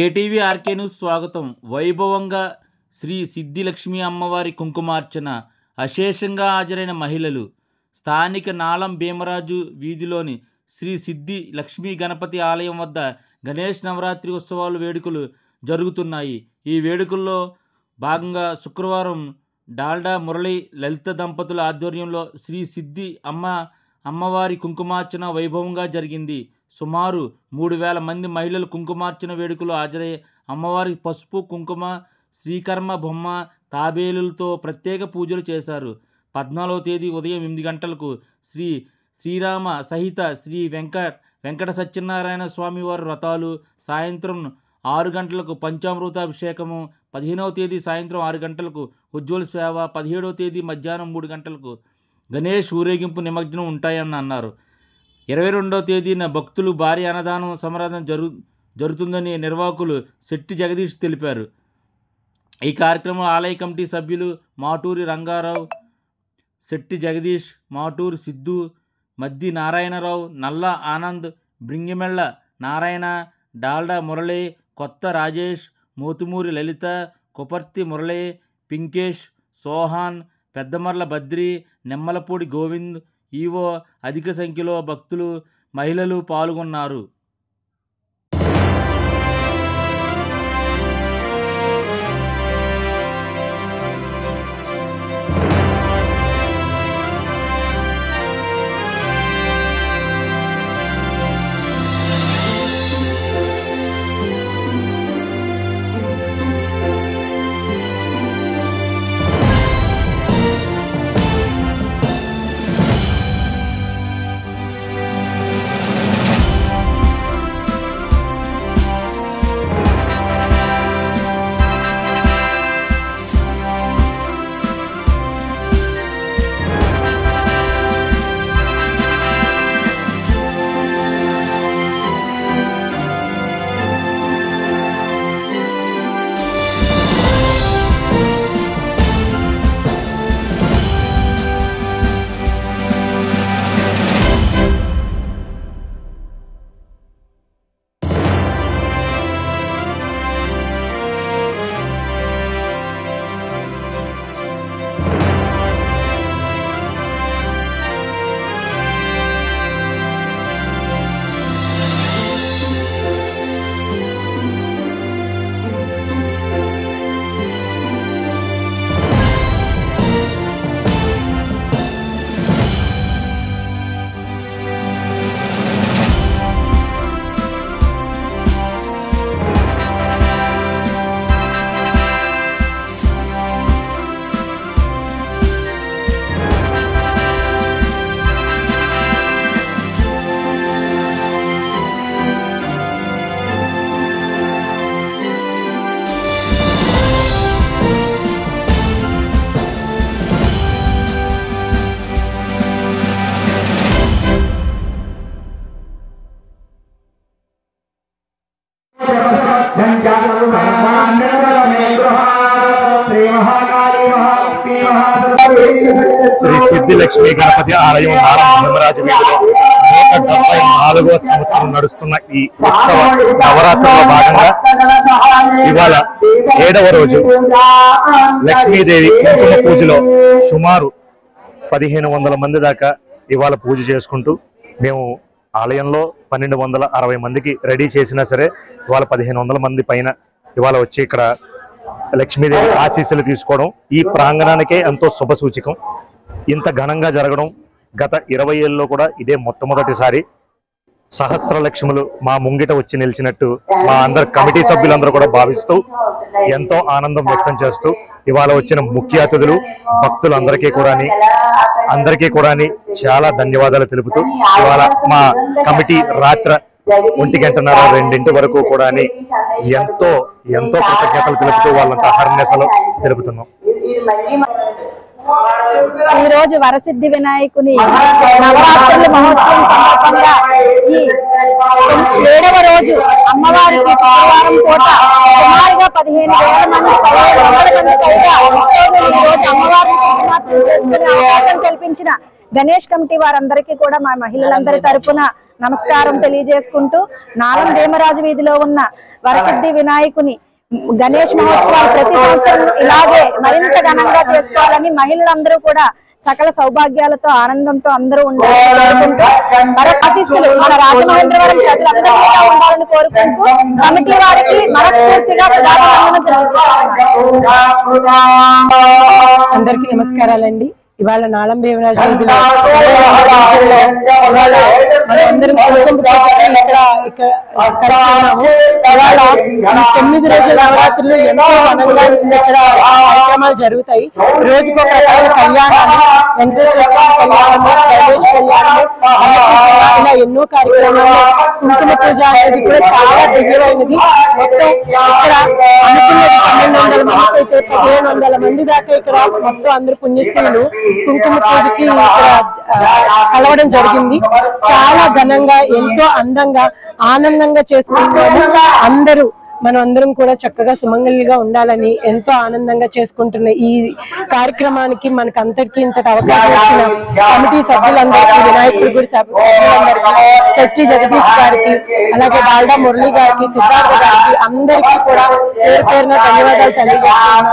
KTV RK news స్వాగతం. వైభవంగా శ్రీ సిద్ధి లక్ష్మీ అమ్మవారి కుంకుమార్చన అశేషంగా హాజరైన మహిళలు. స్థానిక నాలం భీమరాజు వీధిలోని శ్రీ సిద్ధి లక్ష్మీ గణపతి ఆలయం వద్ద గణేష్ నవరాత్రి ఉత్సవాలు వేడుకలు జరుగుతున్నాయి. ఈ వేడుకల్లో భాగంగా శుక్రవారం డాల్డా మురళి లలిత దంపతుల ఆధ్వర్యంలో శ్రీ సిద్ధి అమ్మవారి కుంకుమార్చన వైభవంగా జరిగింది. సుమారు 3000 మంది మహిళలు కుంకుమార్చన వేడుకలు హాజరై అమ్మవారి పసుపు, కుంకుమ, శ్రీకర్మ బొమ్మ, తాబేలులతో ప్రత్యేక పూజలు చేశారు. 14వ తేదీ ఉదయం 8 గంటలకు శ్రీరామ సహిత శ్రీ వెంకట సత్యనారాయణ స్వామివారి వ్రతాలు, సాయంత్రం 6 గంటలకు పంచామృతాభిషేకము, 15వ తేదీ సాయంత్రం 6 గంటలకు ఉజ్వల సేవ, 17వ తేదీ మధ్యాహ్నం 3 గంటలకు గణేష్ ఊరేగింపు నిమజ్జనం ఉంటాయని అన్నారు. 22వ తేదీన భక్తులు భారీ అన్నదానం సమారాధన జరుగుతుందని నిర్వాహకులు శెట్టి జగదీష్ తెలిపారు. ఈ కార్యక్రమం ఆలయ కమిటీ సభ్యులు మాటూరి రంగారావు, శెట్టి జగదీష్, మాటూరి సిద్ధు, మద్ది నారాయణరావు, నల్ల ఆనంద్, బ్రింగిమెళ్ళ నారాయణ, డాల్డా మురళి, కొత్త రాజేష్, మోతుమూరి లలిత, కొపర్తి మురళి, పింకేష్, సోహాన్, పెద్దమర్ల బద్రి, నెమ్మలపూడి గోవింద్, ఈవో అధిక సంఖ్యలో భక్తులు, మహిళలు పాల్గొన్నారు. శ్రీ సిద్ధి లక్ష్మీ గణపతి ఆలయం నాలం భీమరాజు వీధిలో 174వ సంవత్సరం నడుస్తున్న ఈ ఉత్సవ నవరాత్రుల్లో భాగంగా ఇవాళ 7వ రోజు లక్ష్మీదేవి కుంకుమ పూజలో సుమారు 1500 మంది దాకా ఇవాళ పూజ చేసుకుంటూ, మేము ఆలయంలో 1260 మందికి రెడీ చేసినా సరే ఇవాళ 1500 మంది పైన ఇవాళ వచ్చి ఇక్కడ లక్ష్మీదేవి ఆశీస్సులు తీసుకోవడం ఈ ప్రాంగణానికే ఎంతో శుభ సూచకం. ఇంత ఘనంగా జరగడం గత 20 ఏళ్ళలో కూడా ఇదే మొట్టమొదటిసారి. సహస్ర లక్ష్ములు మా ముంగిట వచ్చి నిలిచినట్టు మా అందరు కమిటీ సభ్యులందరూ కూడా భావిస్తూ ఎంతో ఆనందం వ్యక్తం చేస్తూ ఇవాళ వచ్చిన ముఖ్య అతిథులు భక్తులందరికీ కూడా చాలా ధన్యవాదాలు తెలుపుతూ ఇవాళ మా కమిటీ రాత్రి 1:30-2 వరకు కూడా ఎంతో కృతజ్ఞతలు తెలుపుతూ వాళ్ళంతా హర్నిశలు తెలుపుతున్నాం. ఈ రోజు వరసిద్ధి వినాయకుని నవరాత్రుల మహోత్సవం సందర్భంగా ఈ 7వ రోజు అమ్మవారికి శుక్రవారం పూట సుమారుగా 15,000 మంది పైగా ఈ రోజు అమ్మవారిని అవకాశం కల్పించిన గణేష్ కమిటీ వారందరికీ కూడా మా మహిళలందరి తరపున నమస్కారం తెలియజేసుకుంటూ నాలం భీమరాజు వీధిలో ఉన్న వరసిద్ధి వినాయకుని గణేష్ మహోత్సవాలు ప్రతి సంవత్సరం ఇలాగే మరింత ఘనంగా చేసుకోవాలని మహిళలందరూ కూడా సకల సౌభాగ్యాలతో ఆనందంతో అందరూ ఉండాలని ఆశీస్సులు మన రాజమహేంద్రవరం ప్రజలందరూ కూడా ఉండాలని కోరుకుంటూ కమిటీ వారికి మనస్ఫూర్తిగా అందరికీ నమస్కారాలండి. ఇవాళ నాళం భీమరాజు ఇవాళ 9 రోజుల నవరాత్రులు ఎంతో ఘనంగా ఇక్కడ కార్యక్రమాలు జరుగుతాయి. రోజుకో ప్రకారం కళ్యాణాలు, వెంకటేశ్వర కళ్యాణము, గణేష్ కళ్యాణము, ఇలా ఎన్నో కార్యక్రమాలు. కుంకుమ పూజ అనేది కూడా చాలా దివ్యమైనది. మొత్తం ఇక్కడ అనుకున్నది 1200 మంది అయితే 1500 మంది దాకా ఇక్కడ మొత్తం అందరు పుణ్యశ్రీలు కుంకుమ పూజకి ఇక్కడ కలవడం జరిగింది. చాలా ఘనంగా ఎంతో అందంగా ఆనందంగా చేసుకుంటాము. అందరూ మనం అందరం కూడా చక్కగా సుమంగళిగా ఉండాలని ఎంతో ఆనందంగా చేసుకుంటున్న ఈ కార్యక్రమానికి మనకు అంతటికీ ఇంతటి అవకాశం ఇచ్చిన కమిటీ సభ్యులందరికీ, వినాయకుడి గుడి సభ్యులందరికీ, శెట్టి జగదీష్ గారికి, అలాగే బాల్డా మురళి గారికి, సిద్ధార్థ గారికి అందరికీ కూడా పేరు పేరున ధన్యవాదాలు తెలియజేస్తున్నాను.